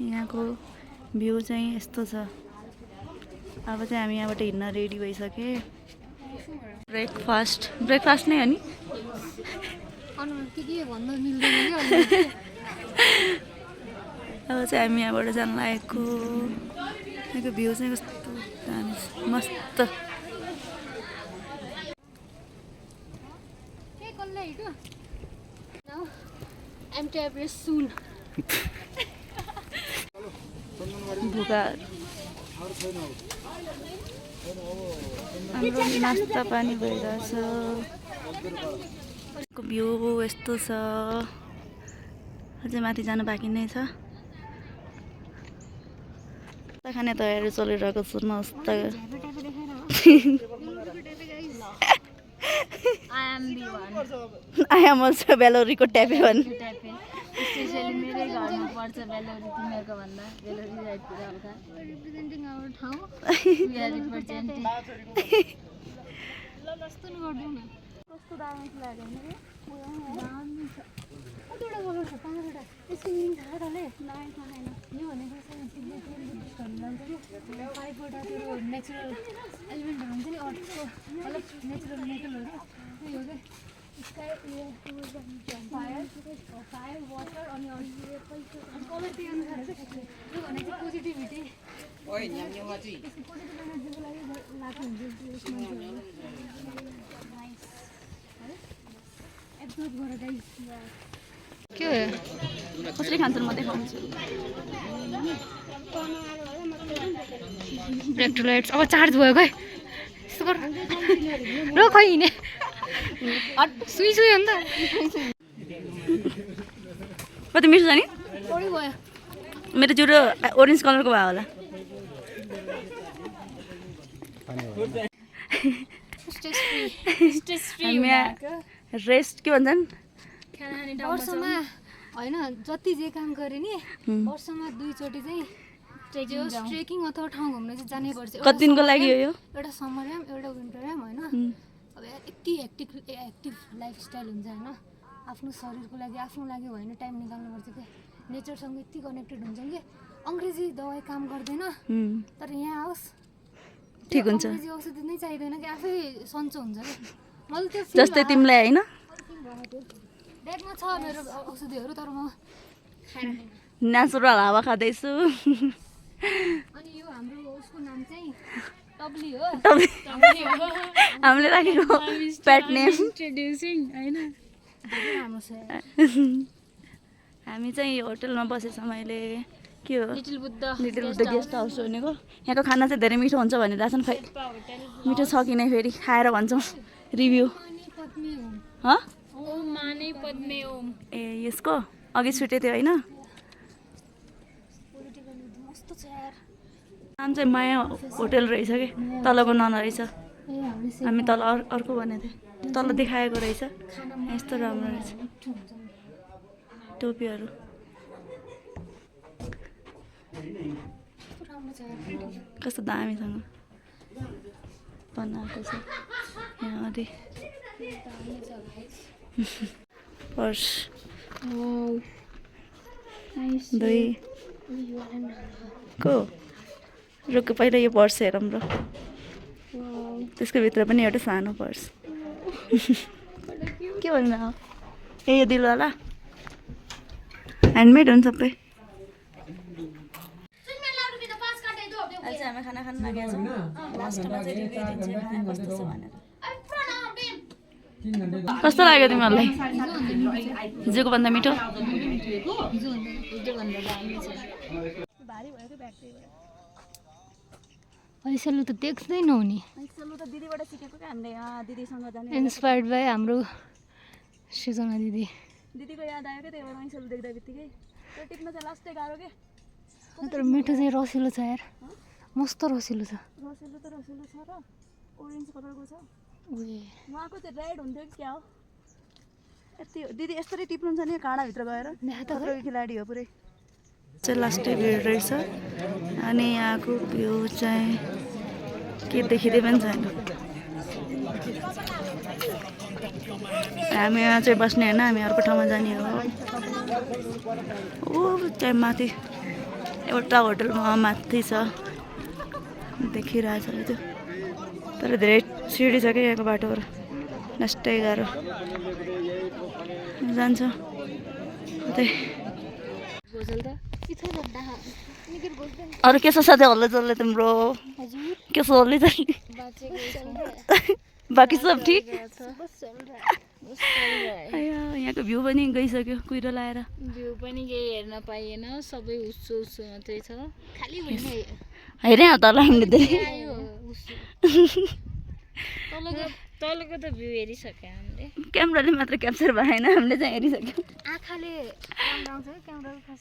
यहाँको भ्यू चाहिँ यस्तो छ। अब चाहिँ हामी यहाँबाट हिँड्न रेडी भइसके। ब्रेकफास्ट नै हो नि। अब चाहिँ हामी यहाँबाट जान लागेको। यहाँको भ्यू चाहिँ कस्तो दामी मस्त। भुगा हाम्रो नास्ता पानी भइरहेछ। भ्यू यस्तो छ। अझै माथि जानु बाँकी नै छ। खाने तयारी चलिरहेको छु। मस्त I am also बेलोरीको ट्यापे भन्। स्पेशली मेरै घरमा पर्छ बेलोरी तिमीहरूको भन्दा। बेलोरी साइडतिर हल्का रिप्रेजेन्टिङ आवर ठाउँ। We are representing. ल जस्तो न गर्दिउ न। कस्तो दामी लाग्यो नि रे। दामी छ। कतिवटा कलर छ? 5 वटा। यसको मिनिङ थाहा छ तँलाई? नाइ थाहा छैन। यो भनेको चाहिँ सिग्नेचर बुद्धिस्टहरुले लान्छ नि। 5 वटा त्यो नेचुरल एलिमेन्टहरु हुन्छ नि अर्थको मतलब नेचुरल मेटलहरु। यो के स्काई फायर वाटर अनि कलर त्यही अनुसार के यो भनेको पोजिटिभिटी ओइ न्याम्नेमा चाहिँ पोजिटिभ एनर्जीको लागि लाग्छ हुन्छ यसमा नाइस है एब्जर्भ गर गाइस के हो कसरी खान्छन् म देखाउँछु। इलेक्ट्रोलाइट्स अब चार्ज भयो खै यस्तो गर र खै हिँडे सुई सुई हो नि त कति मिठो छ नि। थोरै भयो मेरो जुरो ओरेन्ज कलरको भयो होला। हामी रेस्ट के भन्छन् वर्षमा होइन जति जे काम गरे नि वर्षमा 2 चोटि चाहिँ ट्रेकिङ अथवा ठाउँ घुम्न चाहिँ जानै पर्छ। कति दिनको लागि हो यो? एउटा समर याम एउटा विन्टर याम होइन। अब यति एक्टिभ लाइफस्टाइल हुन्छ होइन। आफ्नो शरीरको लागि आफ्नो लागि होइन टाइम निकाल्नुपर्छ क्या। नेचरसँग यति कनेक्टेड हुन्छ कि अङ्ग्रेजी दबाई काम गर्दैन तर यहाँ आओस् ठिक हुन्छ। अङ्ग्रेजी औषधि नै चाहिँदैन कि आफै सन्चो हुन्छ कि। मैले त्यो जस्तै तिमीलाई होइन ब्यागमा छ मेरो औषधिहरू तर म खाएर नेचुरल हावा खाँदैछु। अनि यो हाम्रो उसको नाम चाहिँ टब्ली हो। हामीले राखेको पेट नेम इन्ट्रोड्युसिङ हैन राम्रो छ। हामी चाहिँ होटलमा बसेछौँ अहिले। के हो लिटिल बुद्ध गेस्ट हाउस भनेको। यहाँको खाना चाहिँ धेरै मिठो हुन्छ भनिरहेको छन्। खै मिठो छ कि नै फेरि खाएर भन्छौँ रिभ्यू। ओम माने पद्मे ओम ए यसको अघि छुटेको थियो होइन। मस्त छ यार। नाम चाहिँ माया होटल रहेछ कि तलको नन रहेछ। हामी तल अर्को भनेको थियो तल देखाएको रहेछ। यस्तो राम्रो रहेछ टोपीहरू। कस्तो दामीसँग बनाएको छ यहाँ। पर्स दुई को रुक पहिला यो पर्स हेरौँ र। त्यसको भित्र पनि एउटा सानो पर्स। के भन्नु ए यो दिलवाला ह्यान्डमेड हुन्छ सबै। अहिले चाहिँ हामी खाना खान लागेको छौँ। लास्टमा चाहिँ रिभ्यू दिन्छु खाना कस्तो छ भनेर। कस्तो लाग्यो तिमीहरूलाई? हिजोको भन्दा मिठो? ऐसेलु त देख्दैन नि। ऐसेलु त दिदीबाट सिकेको क्या हामीले। दिदीसँग जाने इन्स्पायर्ड बाई हाम्रो सृजना दिदी। दिदीको याद आयो क्या त्यही भएर ऐसेलु देख्दा बित्तिकै त्यो टिप्न चाहिँ लास्टै गाह्रो के। तर मिठो चाहिँ रसिलो छ यार। मस्त रसिलो छ। रसिलो त रसिलो छ र ओरेन्ज कलरको छ। उहाँको चाहिँ रेड हुन्थ्यो कि क्या हो यति हो। दिदी यसरी टिप्नुहुन्छ नि काँडाभित्र गएर। खतरोको खेलाडी हो पुरै। चाहिँ लास्टै भिड रहेछ। अनि यहाँको भ्यू चाहिँ के देखिँदै पनि छैन। हामी यहाँ चाहिँ बस्ने होइन। हामी अर्को ठाउँमा जाने हो। ओ चाहिँ माथि एउटा होटलमा माथि छ देखिरहेछ त्यो तर धेरै सिडी छ कि यहाँको बाटोहरू नष्टै गाह्रो जान्छ त्यही अरू के छ साथै हल्लै चल्लै तिम्रो के छ हल्लै चल्ली बाँकी सब ठिक यहाँको भ्यू पनि गइसक्यो कुहिरो लाएर भ्यू पनि केही हेर्न पाइएन सबै हुस्सो हुस्सो मात्रै छ खालि हेरेँ तल हामीले धेरै तलको त भ्यू हेरिसक्यो हामीले क्यामेराले मात्र क्याप्चर भएन हामीले चाहिँ हेरिसक्यो आँखाले राम्रो आउँछ क्यामेरा